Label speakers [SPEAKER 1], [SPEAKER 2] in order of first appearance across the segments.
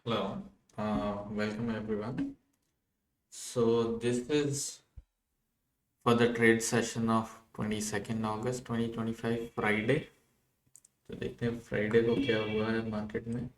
[SPEAKER 1] Hello, welcome everyone. So this is for the trade session of 22nd August 2025 Friday. तो देखते हैं Friday को क्या हुआ है मार्केट में।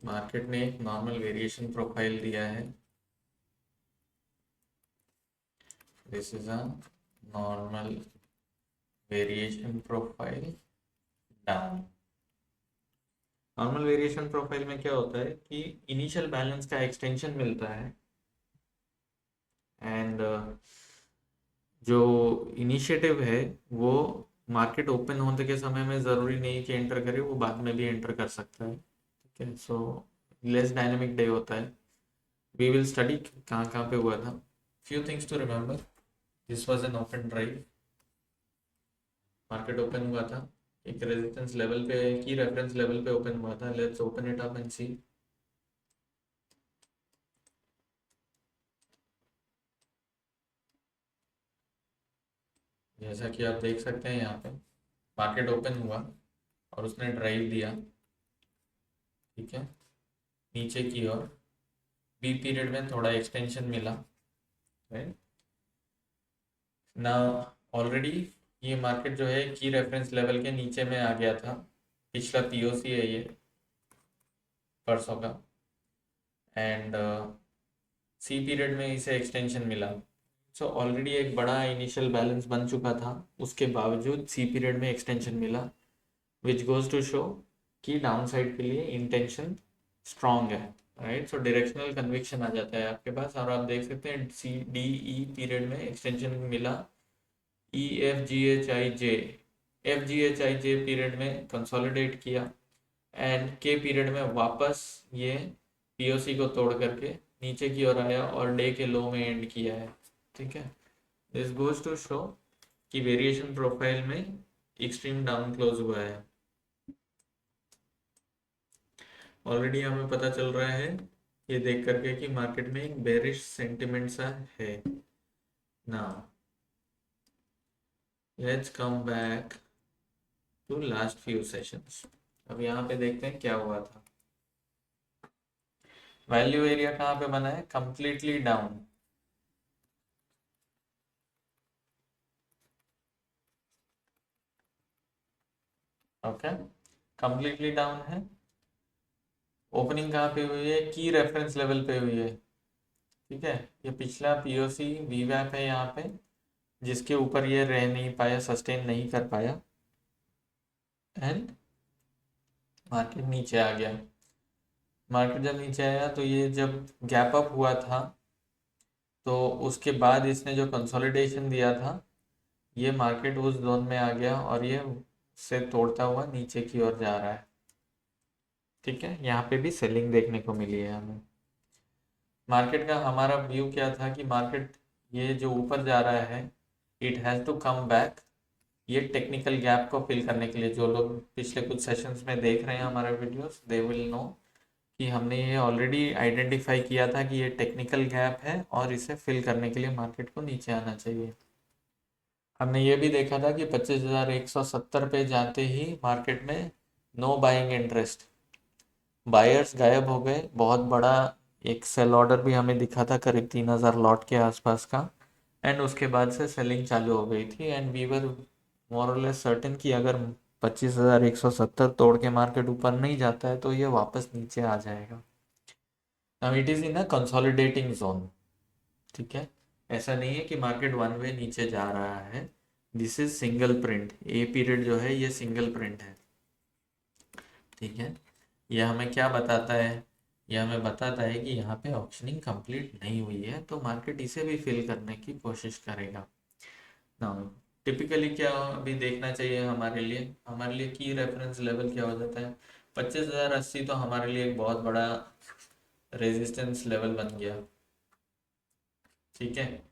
[SPEAKER 1] मार्केट ने एक नॉर्मल वेरिएशन प्रोफाइल दिया है। This is a normal variation profile down. Normal variation profile में क्या होता है कि इनिशियल बैलेंस का एक्सटेंशन मिलता है एंड जो इनिशिएटिव है वो मार्केट ओपन होने के समय में ज़रूरी नहीं कि एंटर करे, वो बाद में भी एंटर कर सकता है। ठीक है, सो लेस डायनेमिक डे होता है। वी विल स्टडी कहाँ कहाँ पे हुआ था। Few things to remember, this was an open drive. Market open हुआ था एक रेजिस्टेंस लेवल पे, की रेफरेंस लेवल पे ओपन हुआ था। Let's open it up and see. जैसा कि आप देख सकते हैं यहाँ पे मार्केट ओपन हुआ और उसने ड्राइव दिया। ठीक है, नीचे की ओर बी पीरियड में थोड़ा एक्सटेंशन मिला। राइट ना, ऑलरेडी ये मार्केट जो है की रेफरेंस लेवल के नीचे में आ गया था। पिछला पीओसी है ये परसों का, एंड सी पीरियड में इसे एक्सटेंशन मिला। सो ऑलरेडी एक बड़ा इनिशियल बैलेंस बन चुका था, उसके बावजूद सी पीरियड में एक्सटेंशन मिला, विच गोज टू शो कि डाउन साइड के लिए इंटेंशन स्ट्रांग है। राइट, सो डायरेक्शनल कन्विक्शन आ जाता है आपके पास, और आप देख सकते हैं सी डी ई पीरियड में एक्सटेंशन मिला। E F G H I J, F G H I J period में कंसोलिडेट किया एंड के पीरियड में वापस ये पीओसी को तोड़ करके नीचे की ओर आया और डे के लो में एंड किया है। ठीक है, दिस गोज टू शो कि वेरिएशन प्रोफाइल में एक्सट्रीम डाउन क्लोज हुआ है। ऑलरेडी हमें पता चल रहा है ये देख करके कि मार्केट में एक बेरिश सेंटिमेंट सा है। ना, let's come back to last few sessions. अब यहाँ पे देखते हैं क्या हुआ था। वैल्यू एरिया कहाँ पे बना है? Completely down. Okay, completely down है। ओपनिंग कहाँ पे हुई है? की रेफरेंस लेवल पे हुई है। ठीक है, ये पिछला पीओसी वीवैप है यहाँ पे, जिसके ऊपर ये रह नहीं पाया, सस्टेन नहीं कर पाया एंड मार्केट नीचे आ गया। मार्केट जब नीचे आया तो ये जब गैप अप हुआ था तो उसके बाद इसने जो कंसोलिडेशन दिया था, ये मार्केट उस जोन में आ गया और ये से तोड़ता हुआ नीचे की ओर जा रहा है। ठीक है, यहाँ पे भी सेलिंग देखने को मिली है हमें। मार्केट का हमारा व्यू क्या था कि मार्केट ये जो ऊपर जा रहा है, it has to come back. ये टेक्निकल गैप को फिल करने के लिए, जो लोग पिछले कुछ सेशंस में देख रहे हैं हमारे वीडियोस, दे विल नो कि हमने ये ऑलरेडी आइडेंटिफाई किया था कि ये टेक्निकल गैप है और इसे फिल करने के लिए मार्केट को नीचे आना चाहिए। हमने ये भी देखा था कि 25,170 पे जाते ही मार्केट में नो बाइंग इंटरेस्ट, बायर्स गायब हो गए। बहुत बड़ा एक सेल ऑर्डर भी हमें दिखा था करीब 3,000 लॉट के आसपास का, एंड उसके बाद से सेलिंग चालू हो गई थी एंड वी वर मोर और लेस सर्टेन कि अगर 25,170 तोड़ के मार्केट ऊपर नहीं जाता है तो ये वापस नीचे आ जाएगा। Now it is in a consolidating zone. ठीक है, ऐसा नहीं है कि मार्केट वन वे नीचे जा रहा है। This is single print, a period जो है ये सिंगल प्रिंट है। ठीक है, ये हमें क्या बताता है? ये हमें बताता है कि यहाँ पे ऑप्शनिंग कंप्लीट नहीं हुई है, तो मार्केट इसे भी फिल करने की कोशिश करेगा ना। टिपिकली क्या अभी देखना चाहिए हमारे लिए की रेफरेंस लेवल क्या हो जाता है? 25,080 तो हमारे लिए एक बहुत बड़ा रेजिस्टेंस लेवल बन गया। ठीक है,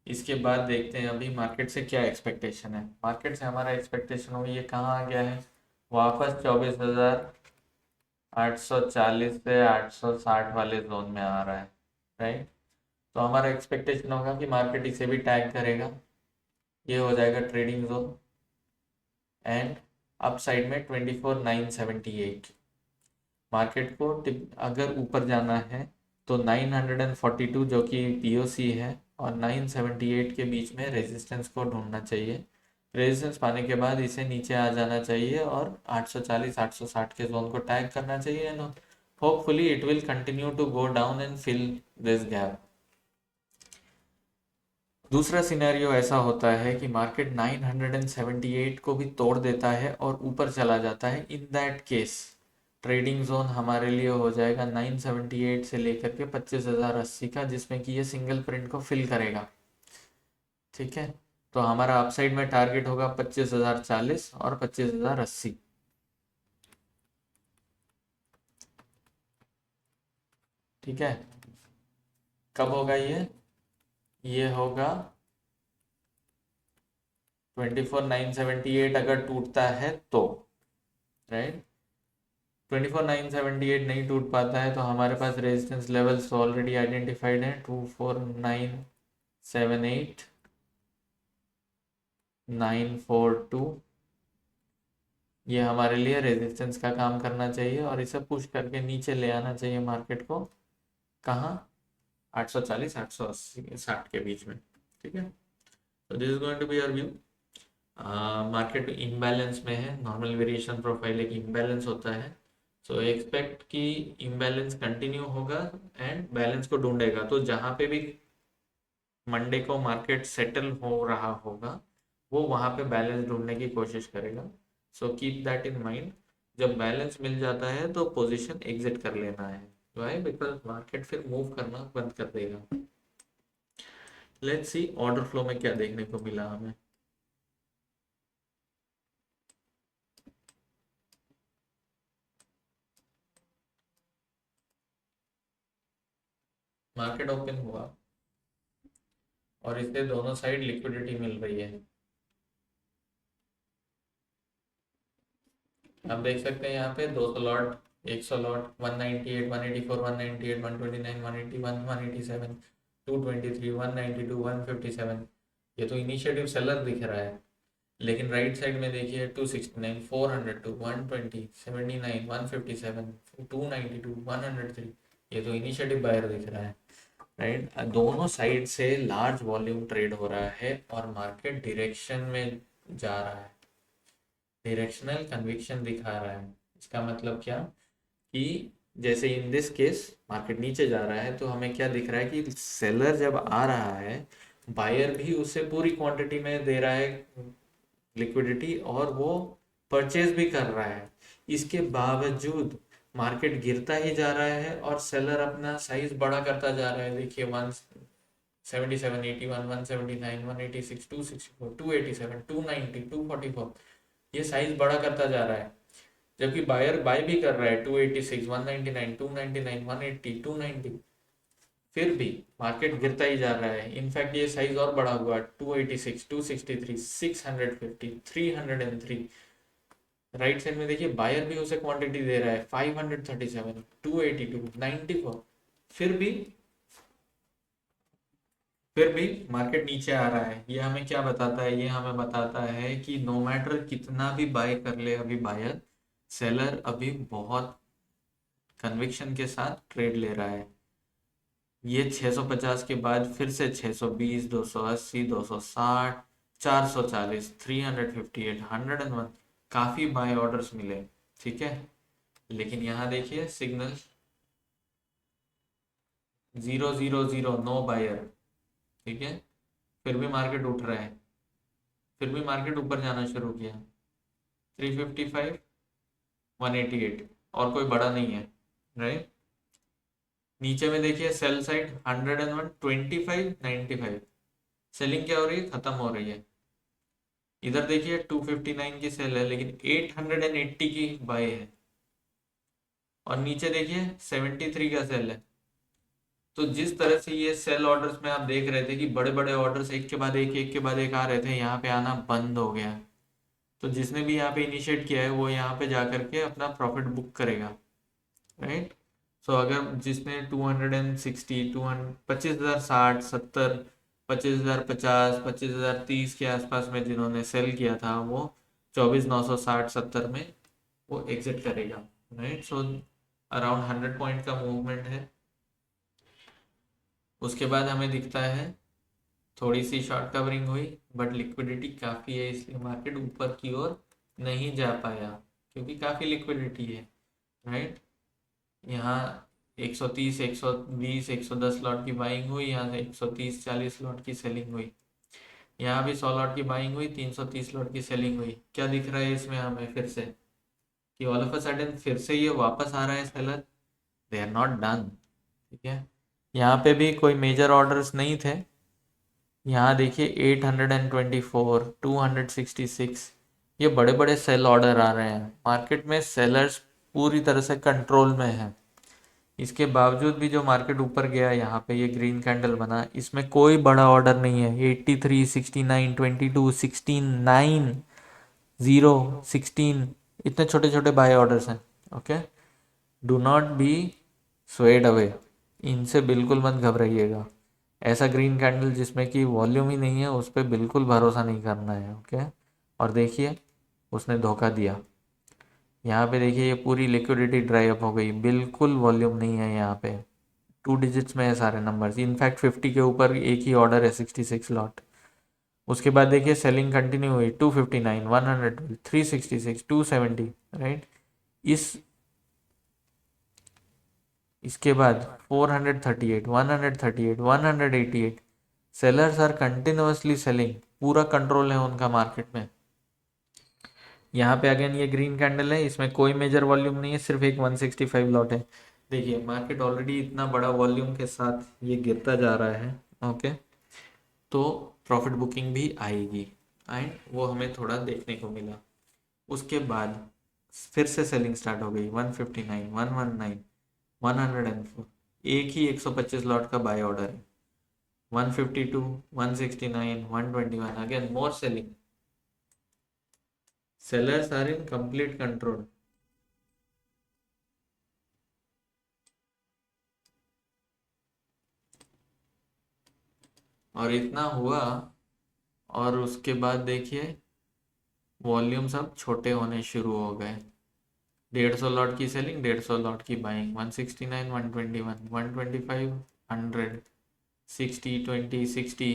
[SPEAKER 1] इसके बाद देखते हैं अभी मार्केट से क्या एक्सपेक्टेशन है। मार्केट से हमारा एक्सपेक्टेशन हो ये कहाँ आ गया है? वापस 24,840 से 860 वाले जोन में आ रहा है। राइट, तो हमारा एक्सपेक्टेशन होगा कि मार्केट इसे भी टैग करेगा, ये हो जाएगा trading zone and up side में 24,978। मार्केट को अगर ऊपर जाना है तो 942 जो कि पीओसी है और 978 के बीच में रेजिस्टेंस को ढूंढना चाहिए। रेजिस्टेंस पाने के बाद इसे नीचे आ जाना चाहिए और 840 860 के जोन को टैग करना चाहिए and hopefully it will continue to go down and fill this gap. दूसरा सिनेरियो ऐसा होता है कि मार्केट 978 को भी तोड़ देता है और ऊपर चला जाता है। In that case trading zone हमारे लिए हो जाएगा 978 से लेकर के 25,080 का, जिसमें कि ये सिंगल प्रिंट को फिल करेगा। ठीक है, तो हमारा अपसाइड में टारगेट होगा 25,040 और 25,080। ठीक है, कब होगा ये होगा 24,978 अगर टूटता है तो, राइट। 24,978 नहीं टूट पाता है तो हमारे पास रेजिस्टेंस लेवल्स ऑलरेडी आइडेंटिफाइड हैं। 24,978, 942, ये हमारे लिए रेजिस्टेंस का काम करना चाहिए और इसे पुश करके नीचे ले आना चाहिए मार्केट को। कहाँ? 840 880 60 के बीच में। ठीक है, तो this is going to be our view. Market imbalance में है, नॉर्मल वेरिएशन प्रोफाइल एक इम्बैलेंस होता है, सो एक्सपेक्ट कि इम्बैलेंस कंटिन्यू होगा एंड बैलेंस को ढूंढेगा। तो जहाँ पे भी मंडे को मार्केट सेटल हो रहा होगा वो वहाँ पे बैलेंस ढूंढने की कोशिश करेगा। So keep that in mind. जब बैलेंस मिल जाता है तो पोजीशन एग्जिट कर लेना है। वाई? बिकॉज मार्केट फिर मूव करना बंद कर देगा। लेट्स सी ऑर्डर फ्लो में क्या देखने को मिला हमें। मार्केट ओपन हुआ और इससे दोनों साइड लिक्विडिटी मिल रही है। आप देख सकते हैं यहाँ पे 200 लॉट, 100 लॉट, 198, 184, 198, 129, 181, 187, 223, 192, 157। ये तो इनिशिएटिव सेलर दिख रहा है। लेकिन राइट साइड में देखिए 269, 402, 120, 79, 157, 292, 103, ये तो इनिशिएटिव बायर दिख रहा है। राइट, दोनों साइड से लार्ज वॉल्यूम ट्रेड हो रहा है और मार्केट डायरेक्शन में जा रहा है, डायरेक्शनल कन्विक्शन दिखा रहा है। इसका मतलब क्या कि जैसे इन दिस केस मार्केट नीचे जा रहा है तो हमें क्या दिख रहा है कि सेलर जब आ रहा है बायर भी उससे पूरी क्वांटिटी में दे रहा है लिक्विडिटी और वो परचेज भी कर रहा है। इसके बावजूद मार्केट गिरता ही जा रहा है और सेलर अपना साइज बड़ा करता जा रहा है। देखिए 177, 81, 179, 186, 264, 287, 290, 244, ये साइज बड़ा करता जा रहा है। जबकि बायर बाय भी कर रहा है 286, 199, 299, 180, 290, फिर भी मार्केट गिरता ही जा रहा है। इनफैक्ट ये साइज और बड़ा हुआ 286, 263, 650, 303। राइट साइड में देखिए बायर भी उसे क्वांटिटी दे रहा है 537, 282, 94। फिर भी मार्केट नीचे आ रहा है। ये हमें क्या बताता है? ये हमें बताता है कि नो मैटर कितना भी बाय कर ले अभी बायर, सेलर अभी बहुत कन्विक्शन के साथ ट्रेड ले रहा है। ये 650 के बाद फिर से 620, 280, 260, 440, 358, 101, काफी बाय ऑर्डर्स मिले। ठीक है, लेकिन यहाँ देखिए सिग्नल 000, नो बायर। ठीक है, फिर भी मार्केट उठ रहा है, फिर भी मार्केट ऊपर जाना शुरू किया 355, 188, और कोई बड़ा नहीं है। राइट, नीचे में देखिए सेल साइड 101, 25, 95, सेलिंग क्या हो रही है? खत्म हो रही है। इधर देखिए 259 की सेल है लेकिन 880 की बाय है, और नीचे देखिए 73 का सेल है। तो जिस तरह से ये सेल ऑर्डर्स में आप देख रहे थे कि बड़े बड़े ऑर्डर्स एक के बाद एक आ रहे थे, यहाँ पे आना बंद हो गया। तो जिसने भी यहाँ पे इनिशिएट किया है वो यहाँ पे जा करके अपना प्रॉफिट बुक करेगा। राइट, सो अगर जिसने 260, 25,060, 70, 25,050, 25,030 के आसपास में जिन्होंने सेल किया था वो 24,960-70 में वो एग्जिट करेगा, राइट। सो अराउंड 100 पॉइंट का मूवमेंट है। उसके बाद हमें दिखता है थोड़ी सी शॉर्ट कवरिंग हुई, बट लिक्विडिटी काफ़ी है, इसलिए मार्केट ऊपर की ओर नहीं जा पाया, क्योंकि काफ़ी लिक्विडिटी है, राइट। यहाँ 130, 120, 110 लॉट की बाइंग हुई, यहाँ से 130, 40 लॉट की सेलिंग हुई, यहाँ भी 100 लॉट की बाइंग हुई, 330 लॉट की सेलिंग हुई। क्या दिख रहा है इसमें हमें फिर से कि ऑल ऑफ अ सडन फिर से ये वापस आ रहा है seller, they are not done, ठीक है। यहाँ पे भी कोई मेजर ऑर्डर्स नहीं थे। यहाँ देखिए 824, 266, ये बड़े बड़े सेल ऑर्डर आ रहे हैं। मार्केट में सेलर्स पूरी तरह से कंट्रोल में है। इसके बावजूद भी जो मार्केट ऊपर गया, यहाँ पे ये ग्रीन कैंडल बना, इसमें कोई बड़ा ऑर्डर नहीं है। 83, 69, 22, 16, 9, 0, 16, इतने छोटे छोटे बाय ऑर्डर्स हैं। Okay, do not be swayed away, इनसे बिल्कुल मत घबराइएगा। ऐसा ग्रीन कैंडल जिसमें कि वॉल्यूम ही नहीं है, उस पर बिल्कुल भरोसा नहीं करना है। ओके, और देखिए उसने धोखा दिया। यहाँ पे देखिए ये पूरी लिक्विडिटी ड्राई अप हो गई, बिल्कुल वॉल्यूम नहीं है यहाँ पे। 2 डिजिट्स में है सारे नंबर्स, इनफैक्ट 50 के ऊपर एक ही ऑर्डर है, 66 लॉट। उसके बाद देखिए सेलिंग कंटिन्यू हुई, 259, 100, 366, 270, राइट। इसके बाद 438, 138, 188, सेलर्स आर कंटिन्यूसली सेलिंग, पूरा कंट्रोल है उनका मार्केट में। यहाँ पे अगेन ये ग्रीन कैंडल है, इसमें कोई मेजर वॉल्यूम नहीं है, सिर्फ एक 165 लॉट है। देखिए मार्केट ऑलरेडी इतना बड़ा वॉल्यूम के साथ ये गिरता जा रहा है। ओके, तो प्रॉफिट बुकिंग भी आएगी, एंड वो हमें थोड़ा देखने को मिला। उसके बाद फिर से सेलिंग स्टार्ट हो गई, 159, 119, 104, एक ही 125 लॉट का बाय ऑर्डर है। 152, 169, 121, again more selling, sellers are in complete control। और इतना हुआ, और उसके बाद देखिए वॉल्यूम सब छोटे होने शुरू हो गए। 150 लॉट की सेलिंग, 150 लॉट की बाइंग, 169, 121, 125, 100, 60, 20, 60,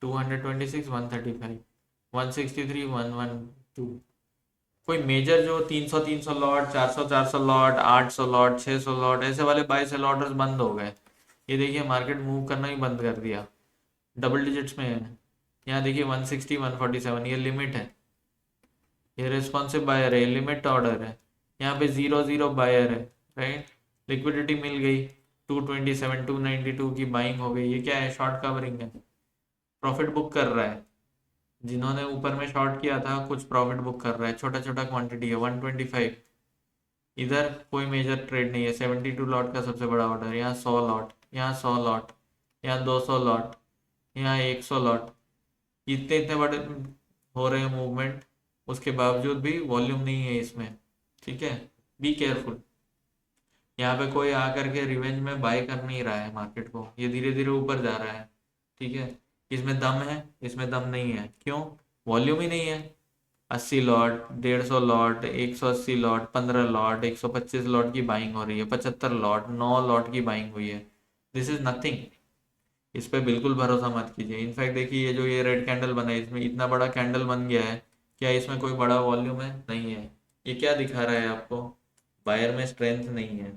[SPEAKER 1] 226, 135, 163, 112। कोई मेजर जो 300, 300 लॉट, 400, 400 लॉट, 800 लॉट, 600 लॉट, ऐसे वाले बाय सेल ऑर्डर्स बंद हो गए। ये देखिए मार्केट मूव करना ही बंद कर दिया, डबल डिजिट्स में है। यहाँ देखिए 160, 147, ये लिमिट है, ये रिस्पॉन्सिव बायर है, ये लिमिट ऑर्डर है। यहाँ पे 0, 0 बायर है, राइट। लिक्विडिटी मिल गई, 227, 292 की बाइंग हो गई। ये क्या है, शॉर्ट कवरिंग है, प्रॉफिट बुक कर रहा है। जिन्होंने ऊपर में शॉर्ट किया था कुछ प्रॉफिट बुक कर रहा है, छोटा छोटा क्वांटिटी है, 125। इधर कोई मेजर ट्रेड नहीं है, 72 लॉट का सबसे बड़ा ऑर्डर, यहाँ 100 लॉट, यहाँ 100 लॉट, यहाँ 200 लॉट, यहाँ 100 लॉट, इतने इतने बड़े हो रहे हैं मूवमेंट। उसके बावजूद भी वॉल्यूम नहीं है इसमें, ठीक है। बी केयरफुल, यहाँ पे कोई आकर के रिवेंज में बाय कर नहीं रहा है मार्केट को, ये धीरे धीरे ऊपर जा रहा है, ठीक है। इसमें दम है, इसमें दम नहीं है, क्यों, वॉल्यूम ही नहीं है। 80 lot, 150 lot, 180 lot, 15 lot, 125 lot की बाइंग हो रही है, 75 लॉट, 9 लॉट की बाइंग हुई है। दिस इज नथिंग, इस पे बिल्कुल भरोसा मत कीजिए। इनफैक्ट देखिए ये जो ये रेड कैंडल बना है, इसमें इतना बड़ा कैंडल बन गया है, क्या इसमें कोई बड़ा वॉल्यूम है, नहीं है। ये क्या दिखा रहा है आपको, बायर में स्ट्रेंथ नहीं है।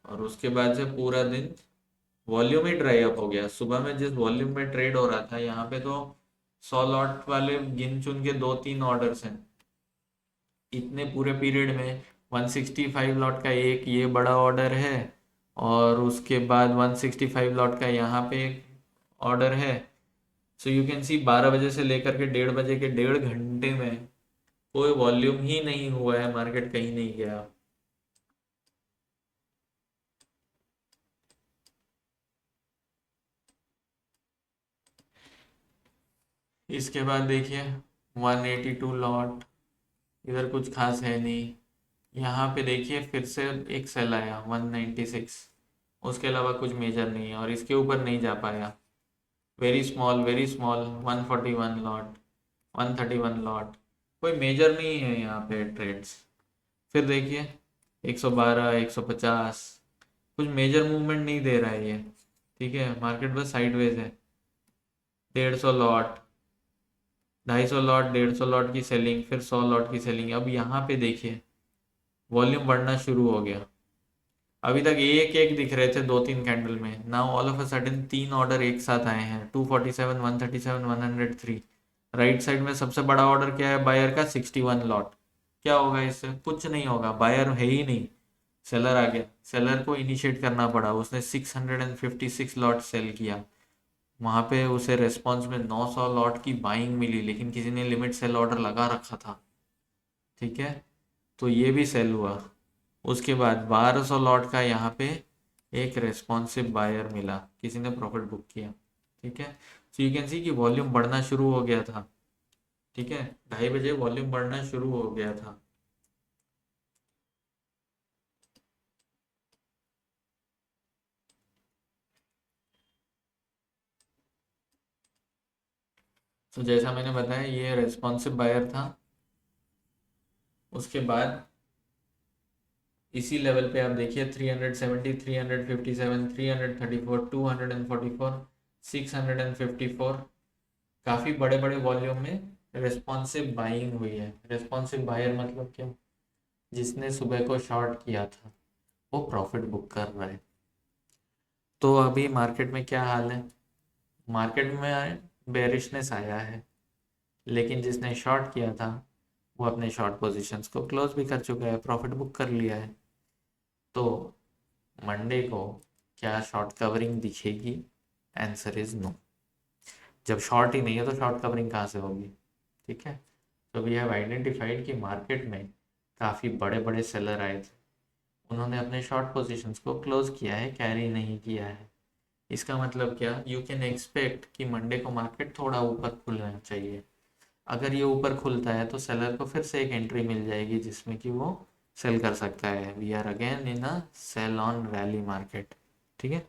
[SPEAKER 1] और उसके बाद से पूरा दिन वॉल्यूम ही ड्राई अप हो गया। सुबह में जिस वॉल्यूम में ट्रेड हो रहा था, यहाँ पे तो 100 लॉट वाले गिन चुन के 2-3 ऑर्डर्स हैं इतने पूरे पीरियड में। 165 लॉट का एक ये बड़ा ऑर्डर है, और उसके बाद 165 लॉट का यहाँ पे एक ऑर्डर है। सो यू कैन सी 12 बजे से लेकर के 1:30 बजे के 1.5 घंटे में कोई वॉल्यूम ही नहीं हुआ है, मार्केट कहीं नहीं गया। इसके बाद देखिए 182 लॉट, इधर कुछ खास है नहीं। यहाँ पे देखिए फिर से एक सेल आया 196, उसके अलावा कुछ मेजर नहीं है, और इसके ऊपर नहीं जा पाया। वेरी स्मॉल 141 लॉट, 131 लॉट, कोई मेजर नहीं है यहाँ पे ट्रेड्स। फिर देखिए 112, 150, कुछ मेजर मूवमेंट नहीं दे रहा है ये, ठीक है। मार्केट बस साइडवेज है। 150 लॉट, 250 लॉट, 150 लॉट की सेलिंग, फिर 100 लॉट की सेलिंग। अब यहाँ पे देखिए वॉल्यूम बढ़ना शुरू हो गया। अभी तक एक एक दिख रहे थे 2-3 कैंडल में, now all of a sudden 3 order एक साथ आए हैं, 247, 137, 103। राइट साइड में सबसे बड़ा ऑर्डर क्या है बायर का, 61 लॉट। क्या होगा इससे, कुछ नहीं होगा, बायर है ही नहीं, सेलर आ गया। सेलर को इनिशिएट करना पड़ा, उसने 656 लॉट सेल किया। वहां पे उसे रेस्पॉन्स में 900 लॉट की बाइंग मिली, लेकिन किसी ने लिमिट सेल ऑर्डर लगा रखा था, ठीक है। तो ये भी सेल हुआ। उसके बाद 1200 लॉट का यहाँ पे एक रेस्पॉन्सिव बायर मिला, किसी ने प्रॉफिट बुक किया, ठीक है। सो यू कैन सी कि वॉल्यूम बढ़ना शुरू हो गया था, ठीक है। 2:30 बजे वॉल्यूम बढ़ना शुरू हो गया था। तो जैसा मैंने बताया ये रेस्पॉन्सिव बायर था। उसके बाद इसी लेवल पे आप देखिए 370, 357, 334, 244, 654, काफ़ी बड़े बड़े वॉल्यूम में रेस्पॉन्सिव बाइंग हुई है। रेस्पॉन्सिव बायर मतलब क्या, जिसने सुबह को शॉर्ट किया था वो प्रॉफिट बुक कर रहा है। तो अभी मार्केट में क्या हाल है, मार्केट में बेरिशनेस आया है, लेकिन जिसने शॉर्ट किया था वो अपने शॉर्ट पोजीशंस को क्लोज भी कर चुका है, प्रॉफिट बुक कर लिया है। तो मंडे को क्या शॉर्ट कवरिंग दिखेगी, आंसर इज नो। जब शॉर्ट ही नहीं है तो शॉर्ट कवरिंग कहाँ से होगी, ठीक है। तो वी हैव आइडेंटिफाइड कि मार्केट में काफ़ी बड़े बड़े सेलर आए थे, उन्होंने अपने शॉर्ट पोजीशंस को क्लोज किया है, कैरी नहीं किया है। इसका मतलब क्या, यू कैन एक्सपेक्ट कि मंडे को मार्केट थोड़ा ऊपर खुलना चाहिए। अगर ये ऊपर खुलता है तो सेलर को फिर से एक एंट्री मिल जाएगी जिसमें कि वो सेल कर सकता है। We are again in a sell on rally market, ठीक है।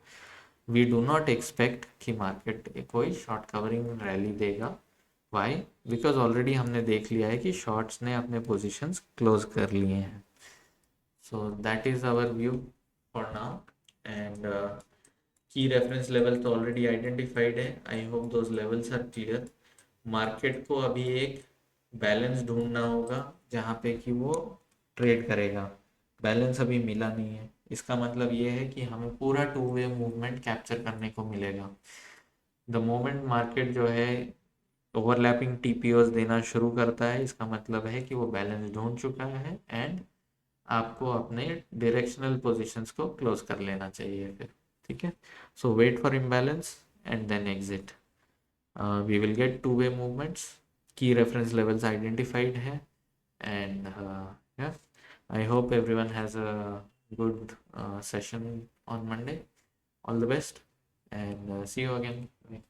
[SPEAKER 1] वी डू नॉट एक्सपेक्ट कि मार्केट कोई शॉर्ट कवरिंग रैली देगा। वाई, बिकॉज ऑलरेडी हमने देख लिया है कि शॉर्ट्स ने अपने पोजीशंस क्लोज कर लिए हैं। So that is our view for now. And की रेफरेंस लेवल तो ऑलरेडी आइडेंटिफाइड है, I hope those levels are clear. Market को अभी एक बैलेंस ढूंढना होगा जहाँ पे कि वो ट्रेड करेगा। बैलेंस अभी मिला नहीं है, इसका मतलब ये है कि हमें पूरा टू वे मूवमेंट कैप्चर करने को मिलेगा। द मोमेंट मार्केट जो है ओवरलैपिंग टीपीओस देना शुरू करता है, इसका मतलब है कि वो बैलेंस ढूंढ चुका है एंड आपको अपने डायरेक्शनल पोजीशंस को क्लोज कर लेना चाहिए फिर, ठीक है। So wait for imbalance and then exit. We will get two-way movements, key reference levels identified है, and yeah, I hope everyone has a good session on Monday. All the best and see you again. Bye.